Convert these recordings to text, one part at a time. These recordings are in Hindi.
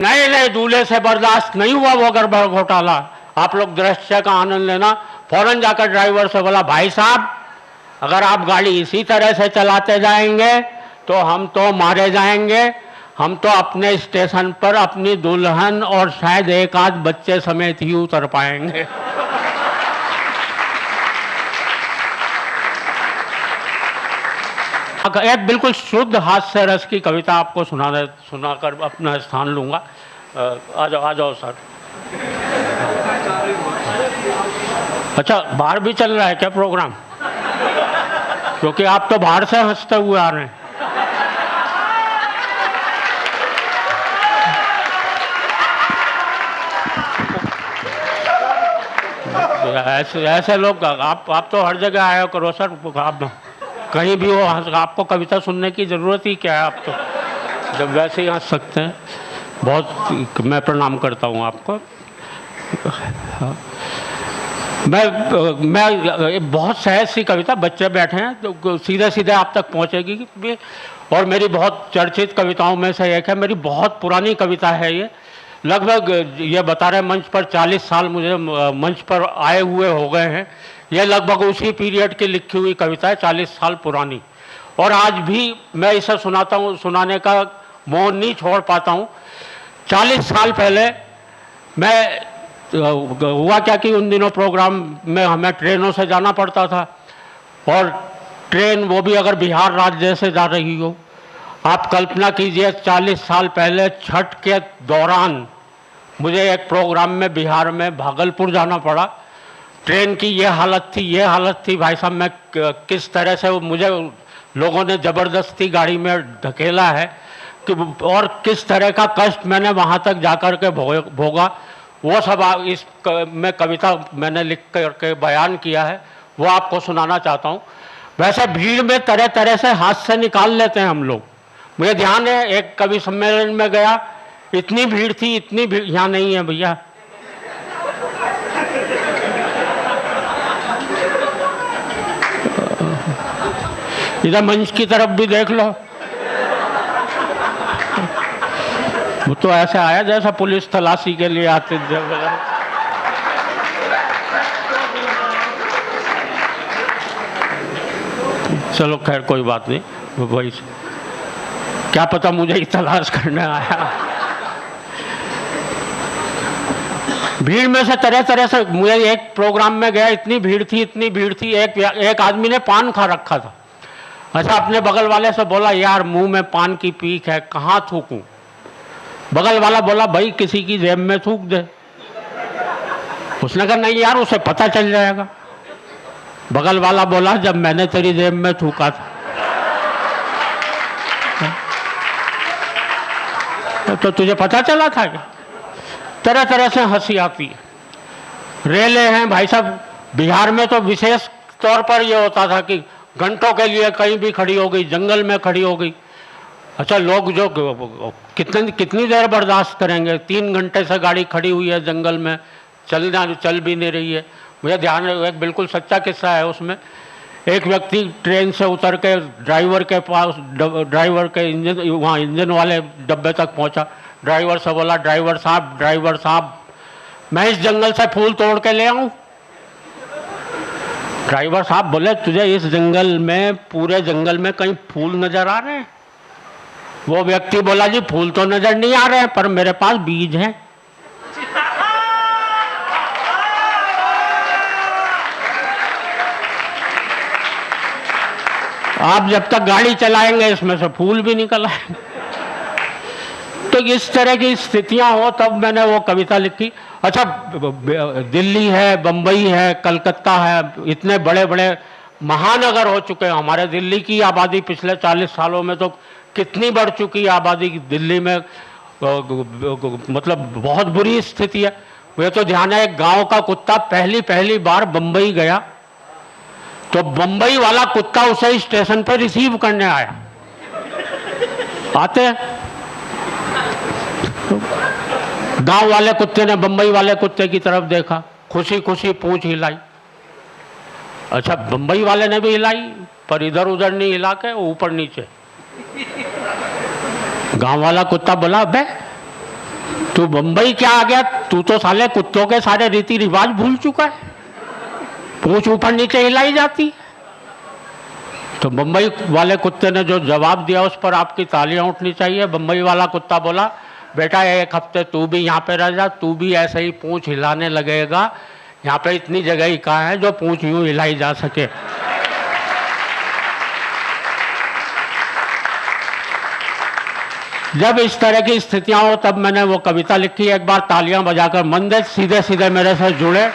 नए नए दूल्हे से बर्दाश्त नहीं हुआ वो गड़बड़ घोटाला। आप लोग दृश्य का आनंद लेना। फौरन जाकर ड्राइवर से बोला, भाई साहब अगर आप गाड़ी इसी तरह से चलाते जाएंगे तो हम तो मारे जाएंगे। हम तो अपने स्टेशन पर अपनी दुल्हन और शायद एक आध बच्चे समेत ही उतर पाएंगे। एक बिल्कुल शुद्ध हास्य रस की कविता आपको सुनाकर अपना स्थान लूंगा। आ जाओ सर। अच्छा, बाहर भी चल रहा है क्या प्रोग्राम? क्योंकि आप तो बाहर से हंसते हुए आ रहे हैं। ऐसे लोग आप तो हर जगह आया करो सर। आप कहीं भी हो, आपको कविता सुनने की ज़रूरत ही क्या है? आप तो जब वैसे ही हंस सकते हैं। बहुत मैं प्रणाम करता हूँ आपको। मैं बहुत सहज सी कविता, बच्चे बैठे हैं तो सीधे सीधे आप तक पहुँचेगी भी। और मेरी बहुत चर्चित कविताओं में से एक है। मेरी बहुत पुरानी कविता है ये। लगभग ये बता रहे मंच पर 40 साल मुझे मंच पर आए हुए हो गए हैं। यह लगभग उसी पीरियड की लिखी हुई कविता है, 40 साल पुरानी। और आज भी मैं इसे सुनाता हूँ, सुनाने का मोह नहीं छोड़ पाता हूँ। 40 साल पहले मैं हुआ क्या कि उन दिनों प्रोग्राम में हमें ट्रेनों से जाना पड़ता था। और ट्रेन वो भी अगर बिहार राज्य से जा रही हो। आप कल्पना कीजिए 40 साल पहले छठ के दौरान मुझे एक प्रोग्राम में बिहार में भागलपुर जाना पड़ा। ट्रेन की ये हालत थी भाई साहब। मैं किस तरह से मुझे लोगों ने ज़बरदस्ती गाड़ी में ढकेला है कि और किस तरह का कष्ट मैंने वहाँ तक जाकर के भोगा, वो सब इस में कविता मैंने लिख करके बयान किया है, वो आपको सुनाना चाहता हूँ। वैसे भीड़ में तरह तरह से हाथ से निकाल लेते हैं हम लोग। मुझे ध्यान है एक कवि सम्मेलन में गया, इतनी भीड़ थी, इतनी भीड़ यहाँ नहीं है भैया। इधर मंच की तरफ भी देख लो। वो तो ऐसे आया जैसा पुलिस तलाशी के लिए आते थे। चलो खैर कोई बात नहीं, वही क्या पता मुझे ही तलाश करने आया। भीड़ में से तरह तरह से मुझे एक प्रोग्राम में गया, इतनी भीड़ थी। एक आदमी ने पान खा रखा था। अच्छा, अपने बगल वाले से बोला, यार मुंह में पान की पीक है, कहाँ थूकूं? बगल वाला बोला, भाई किसी की जेब में थूक दे। उसने कहा नहीं यार, उसे पता चल जाएगा। बगल वाला बोला, जब मैंने तेरी जेब में थूका था तो तुझे पता चला था क्या? तरह तरह से हंसी आती है। रेलें हैं भाई साहब। बिहार में तो विशेष तौर पर यह होता था कि घंटों के लिए कहीं भी खड़ी हो गई, जंगल में खड़ी हो गई। अच्छा, लोग जो कितनी देर बर्दाश्त करेंगे? 3 घंटे से गाड़ी खड़ी हुई है जंगल में, चल भी नहीं रही है। मुझे ध्यान है एक बिल्कुल सच्चा किस्सा है उसमें। एक व्यक्ति ट्रेन से उतर के ड्राइवर के पास, ड्राइवर के इंजन वाले डब्बे तक पहुंचा। ड्राइवर से बोला, ड्राइवर साहब मैं इस जंगल से फूल तोड़ के ले आऊं? ड्राइवर साहब बोले, तुझे इस जंगल में, पूरे जंगल में कहीं फूल नजर आ रहे हैं? वो व्यक्ति बोला, जी फूल तो नजर नहीं आ रहे हैं, पर मेरे पास बीज हैं। आप जब तक गाड़ी चलाएंगे इसमें से फूल भी निकल आएंगे। तो इस तरह की स्थितियां हो तब मैंने वो कविता लिखी। अच्छा, दिल्ली है, बम्बई है, कलकत्ता है, इतने बड़े बड़े महानगर हो चुके हैं। हमारे दिल्ली की आबादी पिछले 40 सालों में तो कितनी बढ़ चुकी है आबादी दिल्ली में। मतलब बहुत बुरी स्थिति है। मुझे तो ध्यान है एक गांव का कुत्ता पहली बार बम्बई गया तो बम्बई वाला कुत्ता उसे स्टेशन पर रिसीव करने आया। आते गांव वाले कुत्ते ने बम्बई वाले कुत्ते की तरफ देखा, खुशी खुशी पूंछ हिलाई। अच्छा, बम्बई वाले ने भी हिलाई, पर इधर उधर नहीं हिला के ऊपर नीचे। गांव वाला कुत्ता बोला, बे तू बंबई क्या आ गया? तू तो साले कुत्तों के सारे रीति रिवाज भूल चुका है। पूंछ ऊपर नीचे हिलाई जाती। तो बंबई वाले कुत्ते ने जो जवाब दिया उस पर आपकी तालियां उठनी चाहिए। बंबई वाला कुत्ता बोला, बेटा एक हफ्ते तू भी यहाँ पे रह जा, तू भी ऐसे ही पूंछ हिलाने लगेगा। यहाँ पे इतनी जगह ही कहाँ है जो पूंछ यूं हिलाई जा सके। जब इस तरह की स्थितियां हो तब मैंने वो कविता लिखी। एक बार तालियां बजाकर मंदे सीधे सीधे मेरे से जुड़े।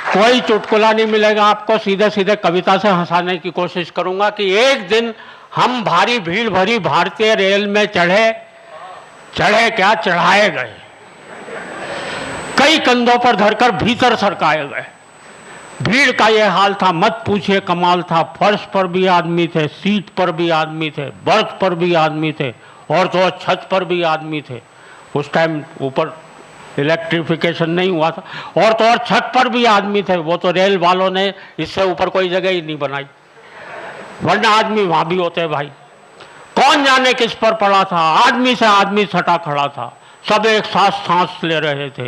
कोई चुटकुला नहीं मिलेगा आपको, सीधे सीधे कविता से हंसाने की कोशिश करूंगा कि एक दिन हम भारी भीड़ भरी भारतीय रेल में चढ़े क्या चढ़ाए गए, कई कंधों पर धरकर भीतर सरकाए गए। भीड़ का ये हाल था, मत पूछिए कमाल था। फर्श पर भी आदमी थे, सीट पर भी आदमी थे, बर्थ पर भी आदमी थे, और तो छत पर भी आदमी थे। उस टाइम ऊपर इलेक्ट्रिफिकेशन नहीं हुआ था। और तो और छत पर भी आदमी थे। वो तो रेल वालों ने इससे ऊपर कोई जगह ही नहीं बनाई, वरना आदमी वहां भी होते भाई। कौन जाने किस पर पड़ा था, आदमी से आदमी सटा खड़ा था। सब एक साथ सांस ले रहे थे,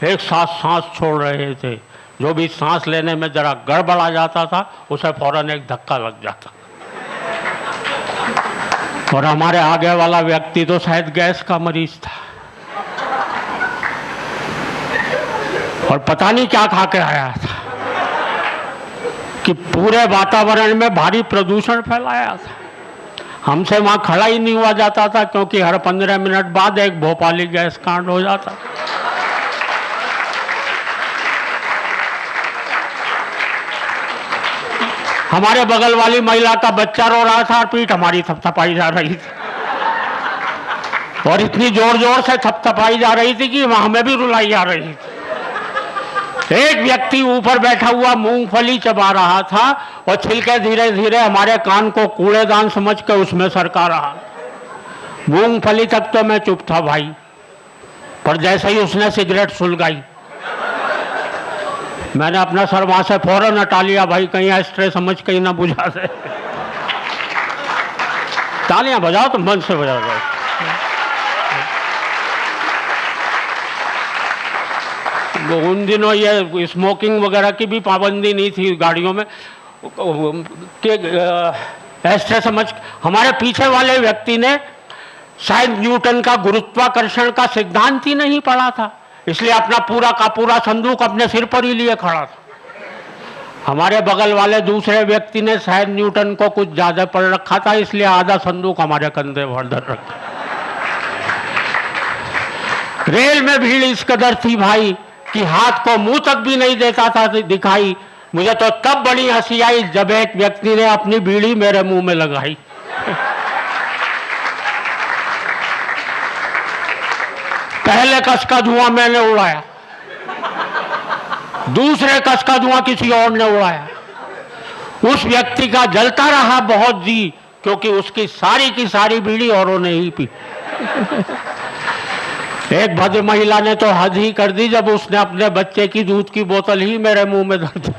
एक साथ सांस छोड़ रहे थे। जो भी सांस लेने में जरा गड़बड़ा जाता था उसे फौरन एक धक्का लग जाता। और हमारे आगे वाला व्यक्ति तो शायद गैस का मरीज था, और पता नहीं क्या खा के आया था कि पूरे वातावरण में भारी प्रदूषण फैलाया था। हमसे वहां खड़ा ही नहीं हुआ जाता था, क्योंकि हर 15 मिनट बाद एक भोपाली गैस कांड हो जाता। हमारे बगल वाली महिला का बच्चा रो रहा था और पीठ हमारी थपथपाई जा रही थी, और इतनी जोर जोर से थपथपाई जा रही थी कि हमें भी रुलाई जा रही थी। एक व्यक्ति ऊपर बैठा हुआ मूंगफली चबा रहा था और छिलके धीरे धीरे हमारे कान को कूड़ेदान समझ के उसमें सरका रहा। मूंगफली तक तो मैं चुप था भाई, पर जैसे ही उसने सिगरेट सुलगाई मैंने अपना सर वहां से फौरन हटा लिया। भाई कहीं एस्ट्रे समझ कहीं ना बुझा दे। तालियां बजाओ तो मन से बजा दो। उन दिनों ये स्मोकिंग वगैरह की भी पाबंदी नहीं थी गाड़ियों में कि एस्ट्रे समझ। हमारे पीछे वाले व्यक्ति ने शायद न्यूटन का गुरुत्वाकर्षण का सिद्धांत ही नहीं पढ़ा था, इसलिए अपना पूरा का पूरा संदूक अपने सिर पर ही लिए खड़ा था। हमारे बगल वाले दूसरे व्यक्ति ने शायद न्यूटन को कुछ ज्यादा पढ़ रखा था, इसलिए आधा संदूक हमारे कंधे पर धर रखा। रेल में भीड़ इस कदर थी भाई कि हाथ को मुंह तक भी नहीं देता था दिखाई। मुझे तो तब बड़ी हंसी आई जब एक व्यक्ति ने अपनी बीड़ी मेरे मुंह में लगाई। पहले कस का धुआं मैंने उड़ाया, दूसरे कस का धुआं किसी और ने उड़ाया। उस व्यक्ति का जलता रहा बहुत जी, क्योंकि उसकी सारी की सारी बीड़ी औरों ने ही पी। एक भद्र महिला ने तो हद ही कर दी जब उसने अपने बच्चे की दूध की बोतल ही मेरे मुंह में धर दी।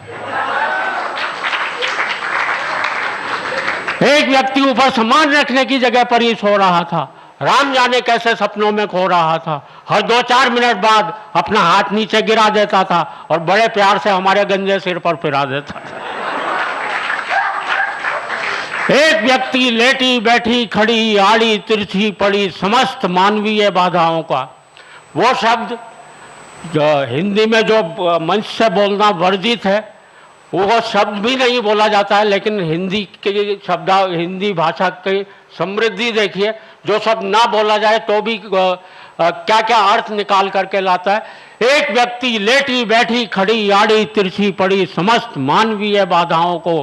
एक व्यक्ति ऊपर सामान रखने की जगह पर ही सो रहा था, राम जाने कैसे सपनों में खो रहा था। हर 2-4 मिनट बाद अपना हाथ नीचे गिरा देता था और बड़े प्यार से हमारे गंजे सिर पर फिरा देता था। एक व्यक्ति लेटी बैठी खड़ी आड़ी तिरछी पड़ी समस्त मानवीय बाधाओं का, वो शब्द जो हिंदी में जो मंच से बोलना वर्जित है वो शब्द भी नहीं बोला जाता है, लेकिन हिंदी के शब्द, हिंदी भाषा की समृद्धि देखिए, जो शब्द ना बोला जाए तो भी क्या क्या अर्थ निकाल करके लाता है। एक व्यक्ति लेटी बैठी खड़ी आड़ी तिरछी पड़ी समस्त मानवीय बाधाओं को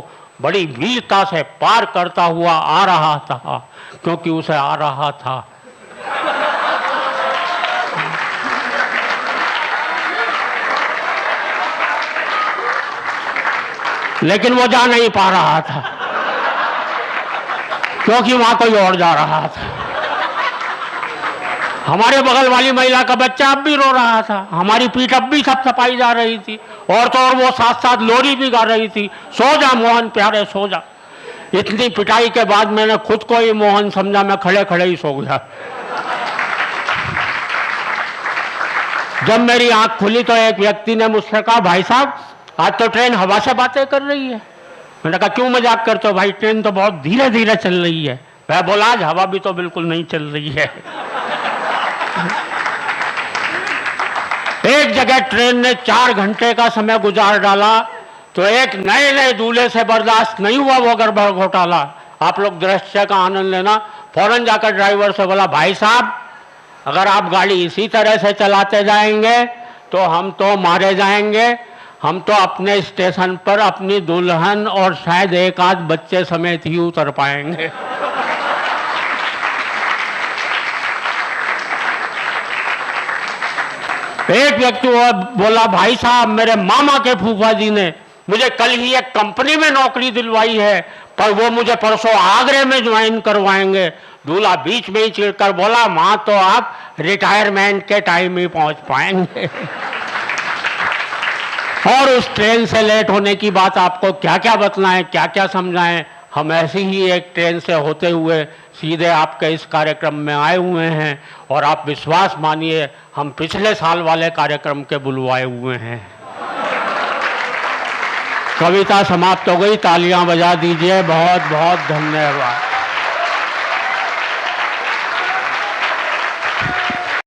बड़ी वीरता से पार करता हुआ आ रहा था, क्योंकि उसे आ रहा था। लेकिन वो जा नहीं पा रहा था, क्योंकि वहां कोई और जा रहा था। हमारे बगल वाली महिला का बच्चा अब भी रो रहा था, हमारी पीठ अब भी थपथपाई जा रही थी, और तो और वो साथ साथ लोरी भी गा रही थी, सो जा मोहन प्यारे सो जा। इतनी पिटाई के बाद मैंने खुद को ही मोहन समझा, मैं खड़े खड़े ही सो गया। जब मेरी आंख खुली तो एक व्यक्ति ने मुझसे कहा, भाई साहब आज तो ट्रेन हवा से बातें कर रही है। मैंने कहा क्यों मजाक करते हो भाई, ट्रेन तो बहुत धीरे धीरे चल रही है। वह बोला आज हवा भी तो बिल्कुल नहीं चल रही है। एक जगह ट्रेन ने 4 घंटे का समय गुजार डाला तो एक नए नए दूल्हे से बर्दाश्त नहीं हुआ वो गड़बड़ घोटाला। आप लोग दृश्य का आनंद लेना। फौरन जाकर ड्राइवर से बोला, भाई साहब अगर आप गाड़ी इसी तरह से चलाते जाएंगे तो हम तो मारे जाएंगे। हम तो अपने स्टेशन पर अपनी दुल्हन और शायद एक आध बच्चे समेत ही उतर पाएंगे। एक व्यक्ति बोला, भाई साहब मेरे मामा के फूफा जी ने मुझे कल ही एक कंपनी में नौकरी दिलवाई है, पर वो मुझे परसों आगरे में ज्वाइन करवाएंगे। दूल्हा बीच में ही चिढ़कर बोला, मां तो आप रिटायरमेंट के टाइम ही पहुंच पाएंगे। और उस ट्रेन से लेट होने की बात आपको क्या क्या बतलाएं, क्या क्या समझाएं। हम ऐसी ही एक ट्रेन से होते हुए सीधे आपके इस कार्यक्रम में आए हुए हैं और आप विश्वास मानिए हम पिछले साल वाले कार्यक्रम के बुलवाए हुए हैं। कविता समाप्त हो गई, तालियां बजा दीजिए। बहुत बहुत धन्यवाद।